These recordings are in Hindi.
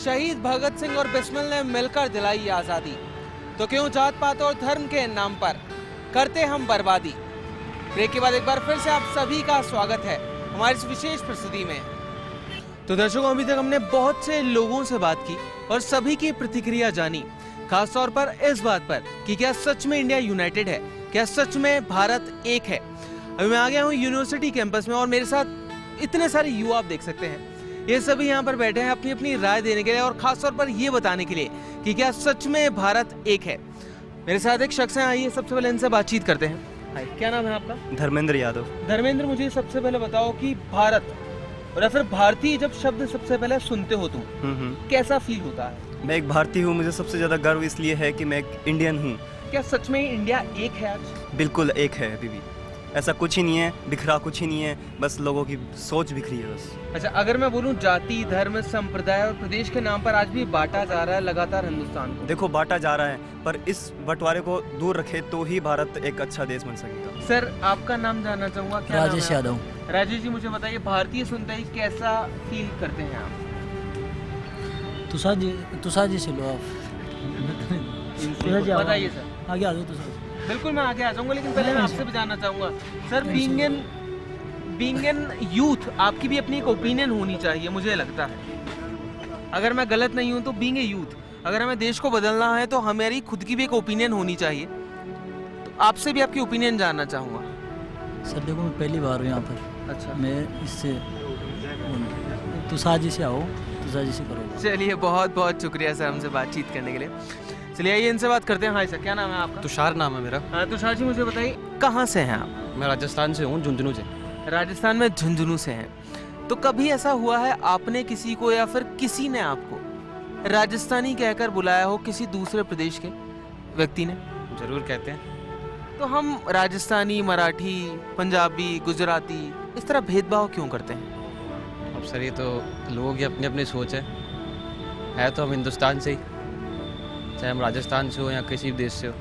शहीद भगत सिंह और बिस्मिल ने मिलकर दिलाई आजादी, तो क्यों जात पात और धर्म के नाम पर करते हम बर्बादी। ब्रेक के बाद एक बार फिर से आप सभी का स्वागत है हमारी इस विशेष प्रस्तुति में। तो दर्शकों, अभी तक हमने बहुत से लोगों से बात की और सभी की प्रतिक्रिया जानी, खासतौर पर इस बात पर कि क्या सच में इंडिया यूनाइटेड है, क्या सच में भारत एक है। अभी मैं आ गया हूँ यूनिवर्सिटी कैंपस में और मेरे साथ इतने सारे युवा आप देख सकते हैं। ये सभी यहाँ पर बैठे हैं अपनी अपनी राय देने के लिए और खासतौर पर ये बताने के लिए कि क्या सच में भारत एक है। मेरे साथ एक शख्स है, आइए सबसे पहले इनसे बातचीत करते हैं। हाय, क्या नाम है आपका? धर्मेंद्र यादव। धर्मेंद्र, मुझे सबसे पहले बताओ कि भारत और फिर भारतीय जब शब्द सबसे पहले सुनते हो तुम, कैसा फील होता है? मैं एक भारतीय हूँ, मुझे सबसे ज्यादा गर्व इसलिए है कि मैं एक इंडियन हूँ। क्या सच में इंडिया एक है आज? बिल्कुल एक है, अभी भी ऐसा कुछ ही नहीं है, बिखरा कुछ ही नहीं है, बस लोगों की सोच बिखरी है बस। अच्छा, अगर मैं बोलूं जाति धर्म संप्रदाय और प्रदेश के नाम पर आज भी बांटा जा रहा है लगातार हिंदुस्तान को। देखो, बांटा जा रहा है, पर इस बंटवारे को दूर रखे तो ही भारत एक अच्छा देश बन सकेगा। सर, आपका नाम जानना चाहूंगा। क्या राजेश यादव। राजेश जी, मुझे बताइए, भारतीय सुनते ही कैसा फील करते हैं आप? तुषार जी से लो आप। बताइए सर। आगे आ जाओ तुषार। बिल्कुल, मैं आगे आ जाऊंगा, लेकिन पहले मैं आपसे भी जानना चाहूंगा सर, बीइंग एन यूथ आपकी भी अपनी एक ओपिनियन होनी चाहिए, मुझे लगता है। अगर मैं गलत नहीं हूं तो बीइंग ए यूथ, अगर हमें देश को बदलना है तो हमारी खुद की भी एक ओपिनियन होनी चाहिए। तो आपसे भी आपकी ओपिनियन जानना चाहूंगा। सर देखो, मैं पहली बार हूँ यहाँ पर। अच्छा, मैं इससे तुषार जी से आओ, तुषार जी से करो। चलिए, बहुत बहुत शुक्रिया सर हमसे बातचीत करने के लिए। चलिए आइए इनसे बात करते हैं। हाय सर, क्या नाम है आपका? तुषार नाम है मेरा। हाँ तुषार जी, मुझे बताइए कहाँ से हैं आप? मैं राजस्थान से हूँ, झुंझुनू से। राजस्थान में झुंझुनू से हैं। तो कभी ऐसा हुआ है आपने किसी को या फिर किसी ने आपको राजस्थानी कहकर बुलाया हो, किसी दूसरे प्रदेश के व्यक्ति ने? जरूर कहते हैं। तो हम राजस्थानी, मराठी, पंजाबी, गुजराती इस तरह भेदभाव क्यों करते हैं? अब सर, ये तो लोगों की अपनी अपनी सोच है तो हम हिंदुस्तान से ही, चाहे हम राजस्थान से हो या किसी भी देश से हो।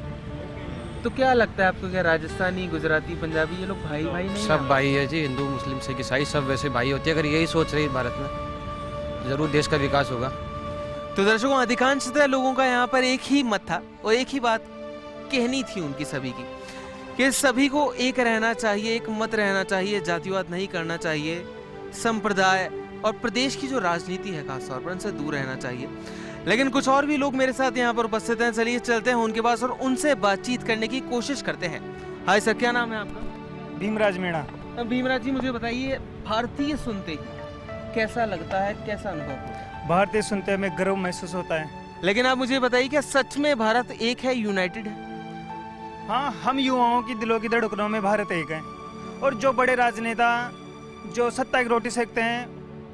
तो क्या लगता है आपको, क्या राजस्थानी, गुजराती, पंजाबी ये लोग भाई भाई नहीं? सब भाई है जी, हिंदू मुस्लिम सिख ईसाई सब वैसे भाई होते हैं। अगर यही सोच रही भारत में, जरूर देश का विकास होगा। तो दर्शकों, अधिकांशतः लोगों का यहाँ पर एक ही मत था और एक ही बात कहनी थी उनकी सभी की, कि सभी को एक रहना चाहिए, एक मत रहना चाहिए, जातिवाद नहीं करना चाहिए, संप्रदाय और प्रदेश की जो राजनीति है खासतौर पर उनसे दूर रहना चाहिए। लेकिन कुछ और भी लोग मेरे साथ यहाँ पर उपस्थित हैं। चलिए चलते हैं उनके पास और उनसे बातचीत करने की कोशिश करते हैं। हाय सर, क्या नाम है आपका? भीमराज मीणा। भीमराज जी, मुझे बताइए, भारतीय सुनते ही कैसा लगता है, कैसा अनुभव होता है? भारतीय सुनते हमें गर्व महसूस होता है। लेकिन आप मुझे बताइए, क्या सच में भारत एक है, यूनाइटेड है? हाँ, हम युवाओं की दिलों की धड़कनों में भारत एक है। और जो बड़े राजनेता जो सत्ता की रोटी सेकते हैं,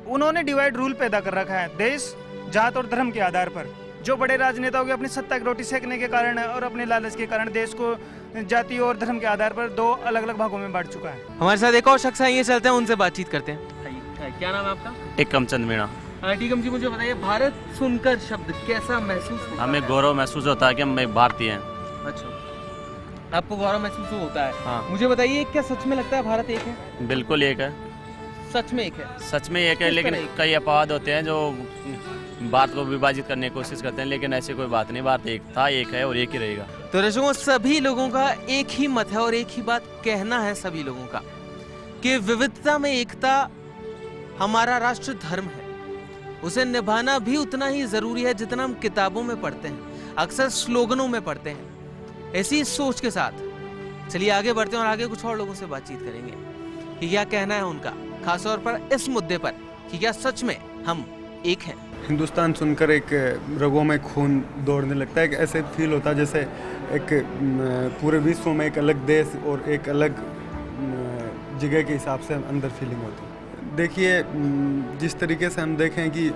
उन्होंने डिवाइड रूल पैदा कर रखा है देश जात और धर्म के आधार पर। जो बड़े राजनेताओं की अपनी सत्ता की रोटी सेकने के कारण और अपने लालच के कारण देश को जाति और धर्म के आधार पर दो अलग अलग भागों में बांट चुका है। हमारे साथ एक और शख्स है, ये चलते हैं उनसे बातचीत करते हैं। क्या नाम है आपका? टिकमचंद मीणा। टिकम जी, मुझे बताइए, भारत सुनकर शब्द कैसा महसूस होता है? हमें गौरव महसूस होता है कि हम एक भारतीय हैं। अच्छा, आपको गौरव महसूस होता है? हाँ। मुझे बताइए, क्या सच में लगता है भारत एक है? बिल्कुल एक है, सच में एक है? सच में एक है, लेकिन कई अपवाद होते हैं जो बात को विभाजित करने की कोशिश करते हैं, लेकिन ऐसी कोई बात नहीं। भारत एक था, एक है और एक ही रहेगा। तो दर्शकों, सभी लोगों का एक ही मत है और एक ही बात कहना है सभी लोगों का, कि विविधता में एकता हमारा राष्ट्र धर्म है। उसे निभाना भी उतना ही जरूरी है जितना हम किताबों में पढ़ते हैं, अक्सर स्लोगनों में पढ़ते हैं। ऐसी सोच के साथ चलिए आगे बढ़ते हैं और आगे कुछ और लोगों से बातचीत करेंगे कि क्या कहना है उनका, खासतौर पर इस मुद्दे पर कि क्या सच में हम एक हैं। हिंदुस्तान सुनकर एक रगों में खून दौड़ने लगता है। ऐसे फील होता है जैसे एक पूरे विश्व में एक अलग देश और एक अलग जगह के हिसाब से अंदर फीलिंग होती है। देखिए, जिस तरीके से हम देखें कि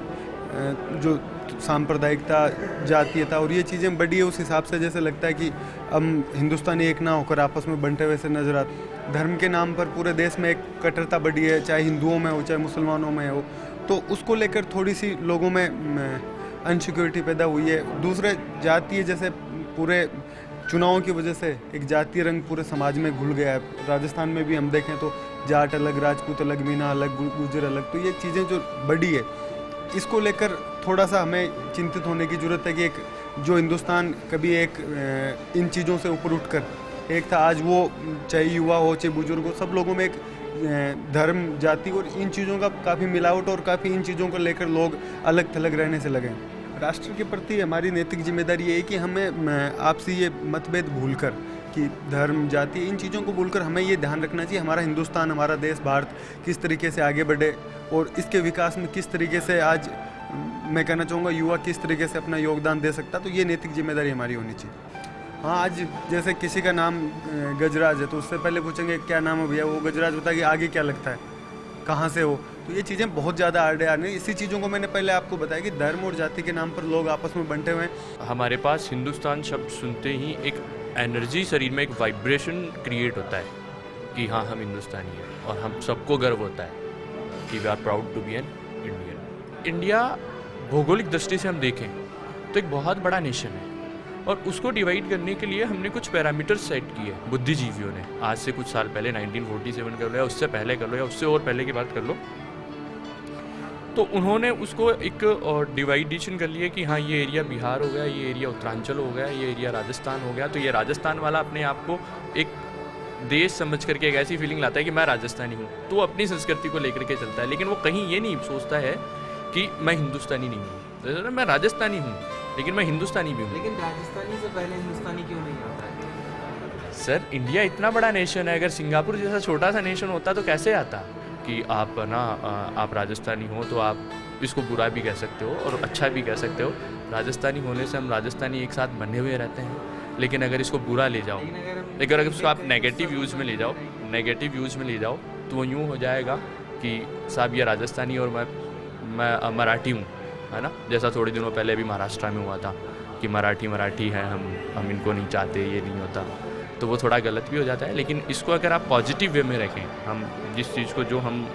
जो सांप्रदायिकता, जातीयता और ये चीज़ें बढ़ी है, उस हिसाब से जैसे लगता है कि हम हिंदुस्तानी एक ना होकर आपस में बंटे वैसे नजर आते। धर्म के नाम पर पूरे देश में एक कट्टरता बढ़ी है, चाहे हिंदुओं में हो चाहे मुसलमानों में हो, तो उसको लेकर थोड़ी सी लोगों में अनसिक्योरिटी पैदा हुई है। दूसरे जातीय, जैसे पूरे चुनावों की वजह से एक जातीय रंग पूरे समाज में घुल गया है। राजस्थान में भी हम देखें तो जाट अलग, राजपूत अलग, मीना अलग, गुर्जर अलग, तो ये चीज़ें जो बढ़ी है इसको लेकर थोड़ा सा हमें चिंतित होने की ज़रूरत है कि एक जो हिंदुस्तान कभी एक इन चीज़ों से ऊपर उठकर एक था, आज वो चाहे युवा हो चाहे बुजुर्ग हो, सब लोगों में एक धर्म जाति और इन चीज़ों का काफ़ी मिलावट और काफ़ी इन चीज़ों को लेकर लोग अलग थलग रहने से लगे हैं। राष्ट्र के प्रति हमारी नैतिक जिम्मेदारी ये है कि हमें आपसी ये मतभेद भूलकर कि धर्म जाति इन चीज़ों को भूलकर हमें ये ध्यान रखना चाहिए हमारा हिंदुस्तान, हमारा देश भारत किस तरीके से आगे बढ़े और इसके विकास में किस तरीके से आज मैं कहना चाहूँगा युवा किस तरीके से अपना योगदान दे सकता, तो ये नैतिक जिम्मेदारी हमारी होनी चाहिए। हाँ, आज जैसे किसी का नाम गजराज है तो उससे पहले पूछेंगे क्या नाम है भैया, वो गजराज बता कि आगे क्या लगता है, कहाँ से हो, तो ये चीज़ें बहुत ज़्यादा आड़े आ रही। इसी चीज़ों को मैंने पहले आपको बताया कि धर्म और जाति के नाम पर लोग आपस में बंटे हुए हैं। हमारे पास हिंदुस्तान शब्द सुनते ही एक एनर्जी, शरीर में एक वाइब्रेशन क्रिएट होता है कि हाँ हम हिंदुस्तानी हैं और हम सबको गर्व होता है कि we are proud to be an Indian. India भौगोलिक दृष्टि से हम देखें तो एक बहुत बड़ा नेशन है और उसको डिवाइड करने के लिए हमने कुछ पैरामीटर्स सेट किए बुद्धिजीवियों ने। आज से कुछ साल पहले 1947 कर लो या उससे पहले कर लो या उससे और पहले की बात कर लो, तो उन्होंने उसको एक डिवाइडेशन कर लिया कि हाँ ये एरिया बिहार हो गया, ये एरिया उत्तरांचल हो गया, ये एरिया राजस्थान हो गया। तो ये राजस्थान वाला अपने आप को एक देश समझ करके एक ऐसी फीलिंग लाता है कि मैं राजस्थानी हूँ, तो वो अपनी संस्कृति को लेकर के चलता है, लेकिन वो कहीं ये नहीं सोचता है कि मैं हिंदुस्तानी नहीं हूँ। मैं राजस्थानी हूँ लेकिन मैं हिंदुस्तानी भी हूँ। लेकिन राजस्थानी से पहले हिंदुस्तानी क्यों नहीं आता है? सर, इंडिया इतना बड़ा नेशन है, अगर सिंगापुर जैसा छोटा सा नेशन होता तो कैसे आता कि आप ना आप राजस्थानी हो तो आप इसको बुरा भी कह सकते हो और अच्छा भी कह सकते हो। राजस्थानी होने से हम राजस्थानी एक साथ बने हुए रहते हैं, लेकिन अगर इसको बुरा ले जाओ, लेकिन अगर इसको आप नेगेटिव यूज़ में ले जाओ तो वो यूँ हो जाएगा कि साहब ये राजस्थानी और मैं मराठी हूँ, है ना। जैसा थोड़े दिनों पहले भी महाराष्ट्र में हुआ था कि मराठी है, हम इनको नहीं चाहते, ये नहीं होता, तो वो थोड़ा गलत भी हो जाता है। लेकिन इसको अगर आप पॉजिटिव वे में रखें, हम जिस चीज़ को जो हम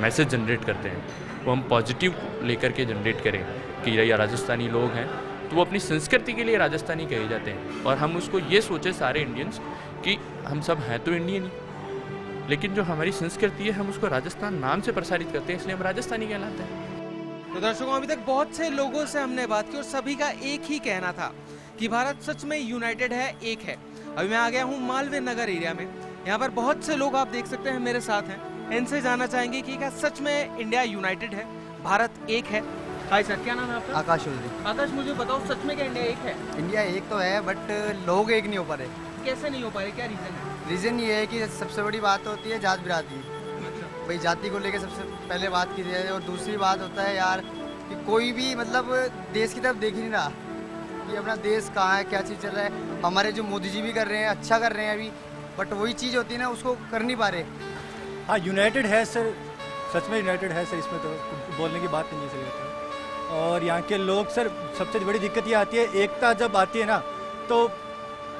मैसेज जनरेट करते हैं वो हम पॉजिटिव लेकर के जनरेट करें कि ये राजस्थानी लोग हैं तो वो अपनी संस्कृति के लिए राजस्थानी कहे जाते हैं, और हम उसको ये सोचे सारे इंडियंस कि हम सब हैं तो इंडियन ही, लेकिन जो हमारी संस्कृति है हम उसको राजस्थान नाम से प्रसारित करते हैं, इसलिए हम राजस्थानी कहलाते हैं। तो दर्शकों, अभी तक बहुत से लोगों से हमने बात की और सभी का एक ही कहना था कि भारत सच में यूनाइटेड है, एक है। अभी मैं आ गया हूँ मालवीय नगर एरिया में, यहाँ पर बहुत से लोग आप देख सकते हैं मेरे साथ हैं। इनसे जानना चाहेंगे कि क्या सच में इंडिया यूनाइटेड है, भारत एक है। हाय सर, क्या नाम है आपका? आकाश उल्दी। आकाश, मुझे बताओ सच में क्या इंडिया एक है? इंडिया एक तो है बट लोग एक नहीं हो पा रहे। कैसे नहीं हो पा रहे, क्या रीजन है? रीज़न ये है कि सबसे बड़ी बात होती है जात बिरादरी। भाई जाति को लेकर सबसे पहले बात की जाए, और दूसरी बात होता है यार कि कोई भी मतलब देश की तरफ देख ही नहीं रहा कि अपना देश कहाँ है, क्या चीज़ चल रहा है। हमारे जो मोदी जी भी कर रहे हैं, अच्छा कर रहे हैं अभी, बट वही चीज़ होती है ना, उसको कर नहीं पा रहे। हाँ, यूनाइटेड है सर, सच में यूनाइटेड है सर, इसमें तो बोलने की बात नहीं चली जाती। और यहाँ के लोग सर, सबसे बड़ी दिक्कत ये आती है, एकता जब आती है ना तो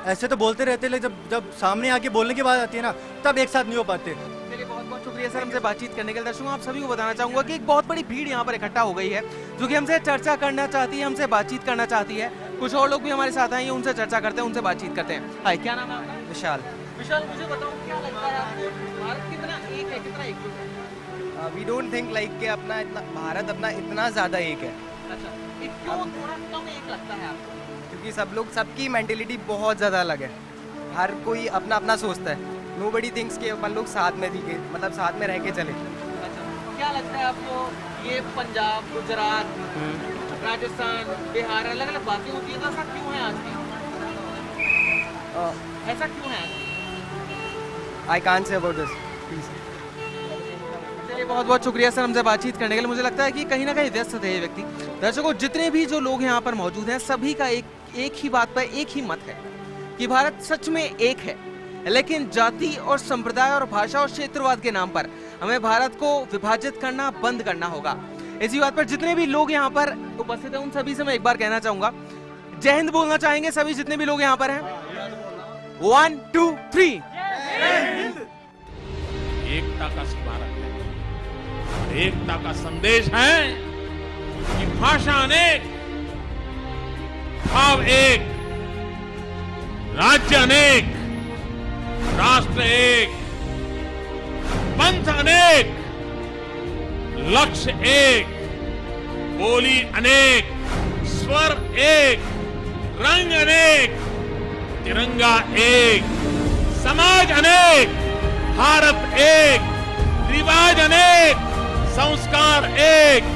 ऐसे तो बोलते रहते हैं, लेकिन जब सामने आके बोलने की बात आती है ना तब एक साथ नहीं हो पाते। चलिए, बहुत बहुत शुक्रिया सर हमसे बातचीत करने के लिए। दर्शकों, आप सभी को बताना चाहूँगा कि एक बहुत बड़ी भीड़ यहाँ पर इकट्ठा हो गई है जो कि हमसे चर्चा करना चाहती है, हमसे बातचीत करना चाहती है। कुछ और लोग भी हमारे साथ आए हैं, उनसे चर्चा करते हैं, उनसे बातचीत करते हैं। हाय, क्या नाम है आपका? विशाल। विशाल, मुझे बताओ क्या लगता है आपको, भारत कितना एक है, कितना एकजुट है? वी डोंट थिंक लाइक कि अपना इतना भारत अपना इतना ज़्यादा एक है। अच्छा, क्यों थोड़ा कम एक लगता है आपको? क्योंकि सब लोग, सबकी मेंटेलिटी बहुत ज़्यादा अलग है, हर कोई अपना अपना सोचता है। नोबडी थिंक्स कि अपन लोग साथ में दिखे, मतलब साथ में रह के चले। अच्छा, क्या लगता है आपको ये पंजाब, गुजरात, राजस्थान, बिहार अलग अलग बातें होती है, तो ऐसा क्यों है आज भी? ऐसा क्यों है आज? I can't say about this please. चलिए, बहुत बहुत शुक्रिया सर हमसे बातचीत करने के लिए। मुझे लगता है कि कहीं ना कहीं व्यस्त थे ये व्यक्ति। दर्शकों, जितने भी जो लोग यहाँ पर मौजूद हैं, सभी का एक ही बात पर एक ही मत है कि भारत सच में एक है, लेकिन जाति और संप्रदाय और भाषा और क्षेत्रवाद के नाम पर हमें भारत को विभाजित करना बंद करना होगा। इसी बात पर जितने भी लोग यहाँ पर उपस्थित हैं, उन सभी से मैं एक बार कहना चाहूंगा, जय हिंद बोलना चाहेंगे सभी जितने भी लोग यहाँ पर हैं। 1 2 3। एकता का स्मारक है, एकता का संदेश है कि भाषा अनेक, भाव एक, राज्य अनेक, राष्ट्र एक, पंथ अनेक, लक्ष्य एक, बोली अनेक, स्वर एक, रंग अनेक, तिरंगा एक, समाज अनेक, भारत एक, रिवाज अनेक, संस्कार एक,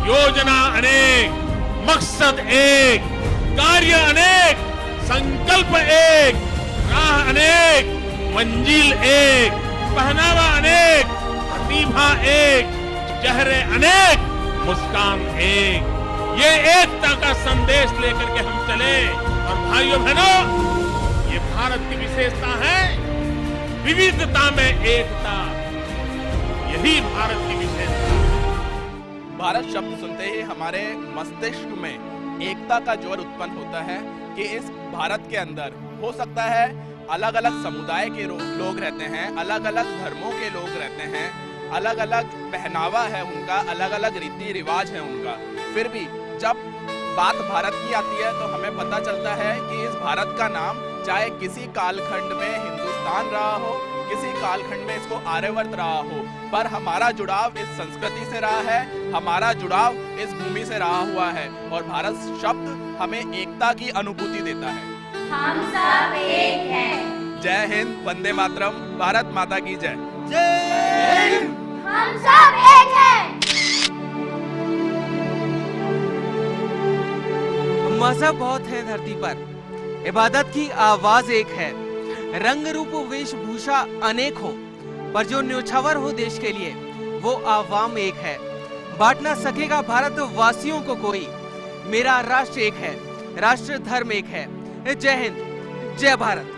योजना अनेक, मकसद एक, कार्य अनेक, संकल्प एक, राह अनेक, मंजिल एक, पहनावा अनेक, प्रतिभा एक, चेहरे अनेक, मुस्कान एक। ये एकता का संदेश लेकर के हम चले। और भाइयों बहनों, ये भारत की विशेषता है, विविधता में एकता। यही भारत की विशेषता है। भारत शब्द सुनते ही हमारे मस्तिष्क में एकता का ज्वर उत्पन्न होता है कि इस भारत के अंदर हो सकता है अलग अलग समुदाय के लोग रहते हैं, अलग अलग धर्मों के लोग रहते हैं, अलग अलग पहनावा है उनका, अलग अलग रीति रिवाज है उनका। फिर भी जब बात भारत की आती है तो हमें पता चलता है कि इस भारत का नाम चाहे किसी कालखंड में हिंदुस्तान रहा हो, किसी कालखंड में इसको आर्यवर्त रहा हो, पर हमारा जुड़ाव इस संस्कृति से रहा है, हमारा जुड़ाव इस भूमि से रहा हुआ है। और भारत शब्द हमें एकता की अनुभूति देता है। हम सब एक हैं। जय हिंद, वंदे मातरम, भारत माता की जय। जय हिंद। हम सब एक हैं। मजहब बहुत है धरती पर, इबादत की आवाज एक है, रंग रूप वेशभूषा अनेक हो, पर जो न्योछावर हो देश के लिए वो आवाम एक है। बांट ना सकेगा भारत वासियों को कोई, मेरा राष्ट्र एक है, राष्ट्र धर्म एक है। जय हिंद, जय भारत।